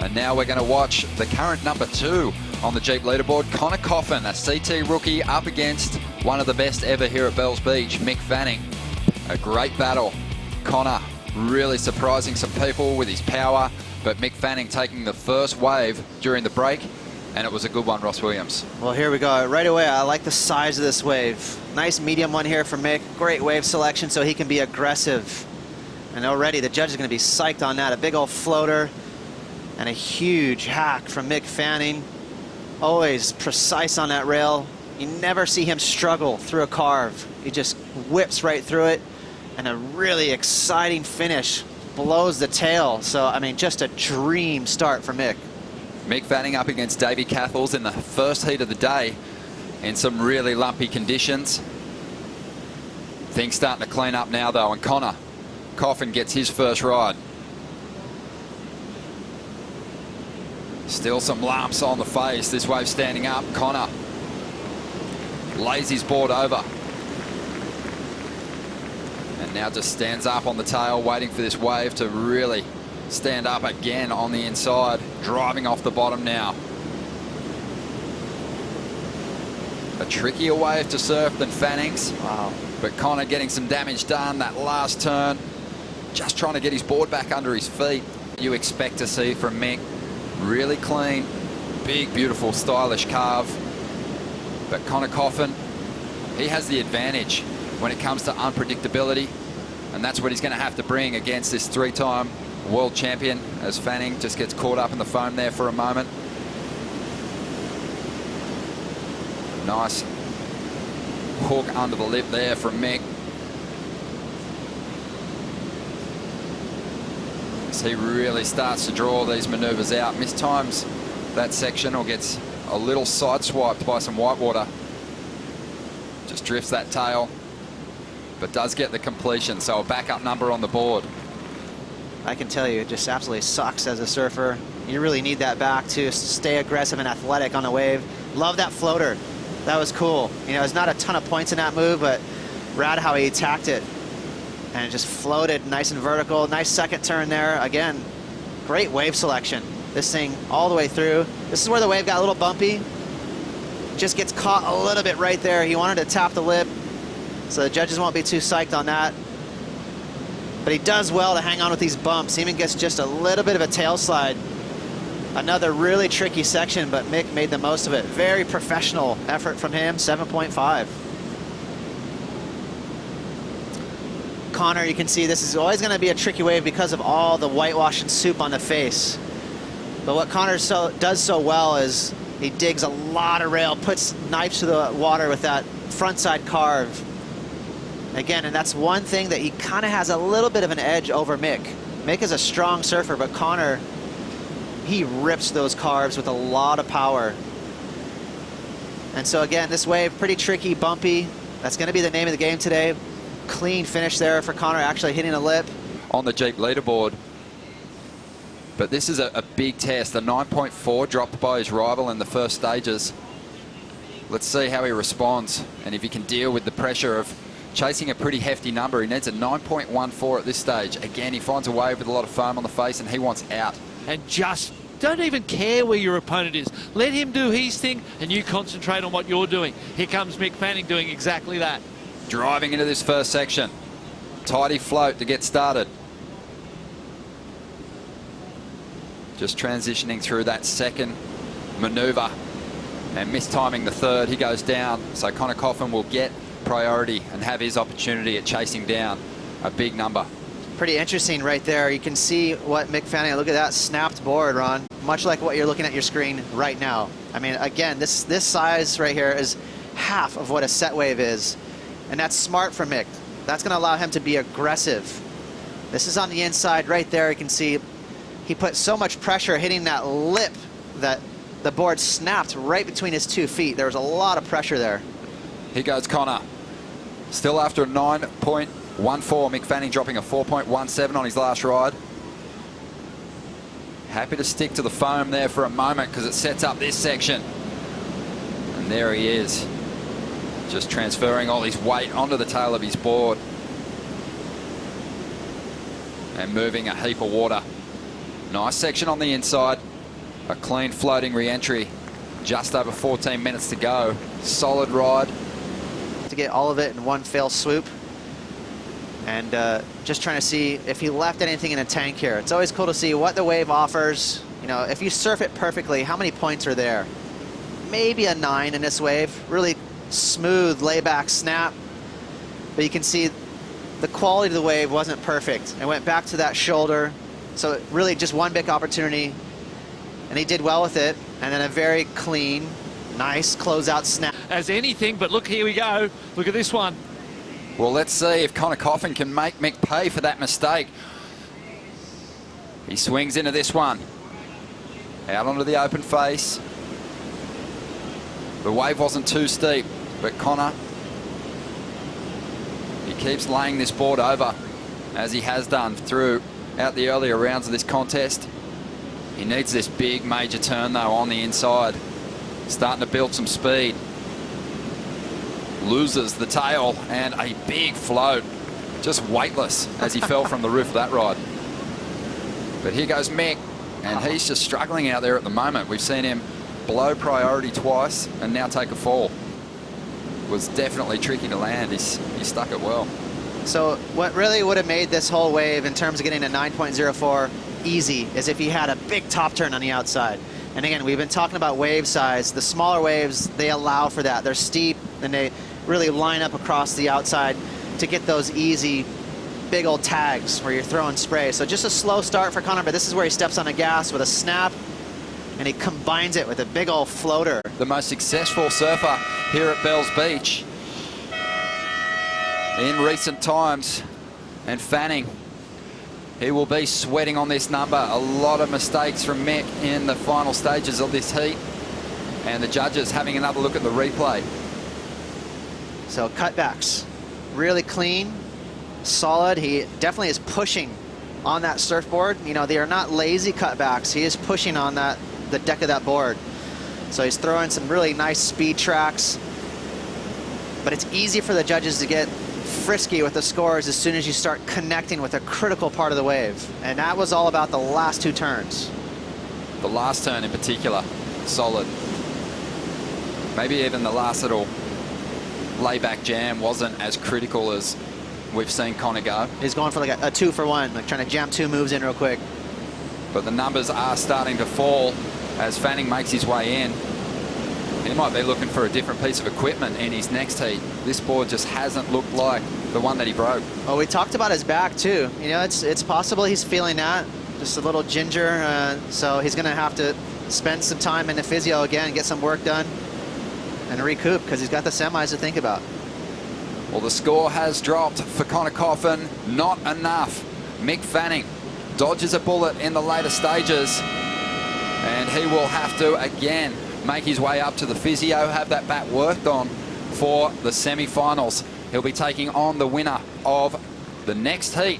And now we're going to watch the current number 2 on the Jeep leaderboard, Connor Coffin, a CT rookie, up against one of the best ever here at Bells Beach, Mick Fanning. A great battle. Connor really surprising some people with his power, but Mick Fanning taking the first wave during the break, and it was a good one, Ross Williams. Well, here we go. Right away, I like the size of this wave. Nice medium one here for Mick. Great wave selection so he can be aggressive. And already the judge is going to be psyched on that. A big old floater and a huge hack from Mick Fanning. Always precise on that rail. You never see him struggle through a carve. He just whips right through it. And a really exciting finish. Blows the tail. So, I mean, just a dream start for Mick. Mick Fanning up against Davey Cathles in the first heat of the day in some really lumpy conditions. Things starting to clean up now, though, and Connor Coffin gets his first ride. Still some lumps on the face. This wave standing up. Connor lays his board over. And now just stands up on the tail, waiting for this wave to really stand up again on the inside. Driving off the bottom now. A trickier wave to surf than Fanning's. Wow. But Connor getting some damage done that last turn. Just trying to get his board back under his feet. You expect to see from Mick. Really clean, big, beautiful, stylish carve. But Connor Coffin, he has the advantage when it comes to unpredictability. And that's what he's going to have to bring against this 3-time world champion, as Fanning just gets caught up in the foam there for a moment. Nice hook under the lip there from Mick. As he really starts to draw these manoeuvres out. Mistimes that section or gets a little sideswiped by some whitewater. Just drifts that tail, but does get the completion. So a backup number on the board. I can tell you, it just absolutely sucks as a surfer. You really need that back to stay aggressive and athletic on a wave. Love that floater. That was cool. You know, there's not a ton of points in that move, but rad how he attacked it. And it just floated nice and vertical. Nice second turn there. Again, great wave selection. This thing all the way through. This is where the wave got a little bumpy. Just gets caught a little bit right there. He wanted to tap the lip, so the judges won't be too psyched on that. But he does well to hang on with these bumps. He even gets just a little bit of a tail slide. Another really tricky section, but Mick made the most of it. Very professional effort from him, 7.5. Connor, you can see this is always going to be a tricky wave because of all the whitewash and soup on the face. But what Connor does so well is he digs a lot of rail, puts knives to the water with that frontside carve. Again, and that's one thing that he kind of has a little bit of an edge over Mick. Mick is a strong surfer, but Connor, he rips those carves with a lot of power. And so again, this wave, pretty tricky, bumpy. That's going to be the name of the game today. Clean finish there for Connor, actually hitting a lip. On the Jeep leaderboard. But this is a big test. A 9.4 dropped by his rival in the first stages. Let's see how he responds and if he can deal with the pressure of chasing a pretty hefty number. He needs a 9.14 at this stage. Again, he finds a wave with a lot of foam on the face and he wants out. And just don't even care where your opponent is. Let him do his thing and you concentrate on what you're doing. Here comes Mick Fanning doing exactly that. Driving into this first section. Tidy float to get started. Just transitioning through that second maneuver and mistiming the third. He goes down. So Connor Coffin will get priority and have his opportunity at chasing down a big number. Pretty interesting right there. You can see what Mick Fanning, look at that snapped board, Ron. Much like what you're looking at your screen right now. I mean, again, this size right here is half of what a set wave is. And that's smart for Mick. That's going to allow him to be aggressive. This is on the inside right there. You can see he put so much pressure hitting that lip that the board snapped right between his 2 feet. There was a lot of pressure there. Here goes Connor. Still after a 9.14. Mick Fanning dropping a 4.17 on his last ride. Happy to stick to the foam there for a moment because it sets up this section. And there he is. Just transferring all his weight onto the tail of his board. And moving a heap of water. Nice section on the inside. A clean floating re-entry. Just over 14 minutes to go. Solid ride. To get all of it in one fell swoop. And just trying to see if he left anything in a tank here. It's always cool to see what the wave offers. You know, if you surf it perfectly, how many points are there? Maybe a 9 in this wave. Really smooth layback snap. But you can see the quality of the wave wasn't perfect. It went back to that shoulder. So really just one big opportunity. And he did well with it. And then a very clean, nice closeout snap. As anything, but look, here we go. Look at this one. Well, let's see if Connor Coffin can make Mick pay for that mistake. He swings into this one. Out onto the open face. The wave wasn't too steep, but Connor, he keeps laying this board over, as he has done throughout the earlier rounds of this contest. He needs this big major turn though on the inside. Starting to build some speed. Loses the tail and a big float. Just weightless as he fell from the roof of that ride. But here goes Mick, and he's just struggling out there at the moment. We've seen him blow priority twice and now take a fall. Was definitely tricky to land. He stuck it well. So what really would have made this whole wave in terms of getting a 9.04 easy is if he had a big top turn on the outside. And again, we've been talking about wave size. The smaller waves, they allow for that. They're steep and they really line up across the outside to get those easy big old tags where you're throwing spray. So just a slow start for Connor, but this is where he steps on the gas with a snap and he combines it with a big old floater. The most successful surfer here at Bells Beach in recent times. And Fanning, he will be sweating on this number. A lot of mistakes from Mick in the final stages of this heat. And the judges having another look at the replay. So cutbacks, really clean, solid. He definitely is pushing on that surfboard. You know, they are not lazy cutbacks. He is pushing on the deck of that board. So he's throwing some really nice speed tracks. But it's easy for the judges to get frisky with the scores as soon as you start connecting with a critical part of the wave. And that was all about the last 2 turns. The last turn in particular, solid. Maybe even the last little layback jam wasn't as critical as we've seen Connor go. He's going for like a 2 for 1, like trying to jam 2 moves in real quick. But the numbers are starting to fall as Fanning makes his way in. He might be looking for a different piece of equipment in his next heat. This board just hasn't looked like the one that he broke. Well, we talked about his back too. You know, it's possible he's feeling that. Just a little ginger, so he's gonna have to spend some time in the physio again, get some work done, and recoup, because he's got the semis to think about. Well, the score has dropped for Connor Coffin. Not enough. Mick Fanning dodges a bullet in the later stages, and he will have to again make his way up to the physio, have that back worked on for the semi-finals. He'll be taking on the winner of the next heat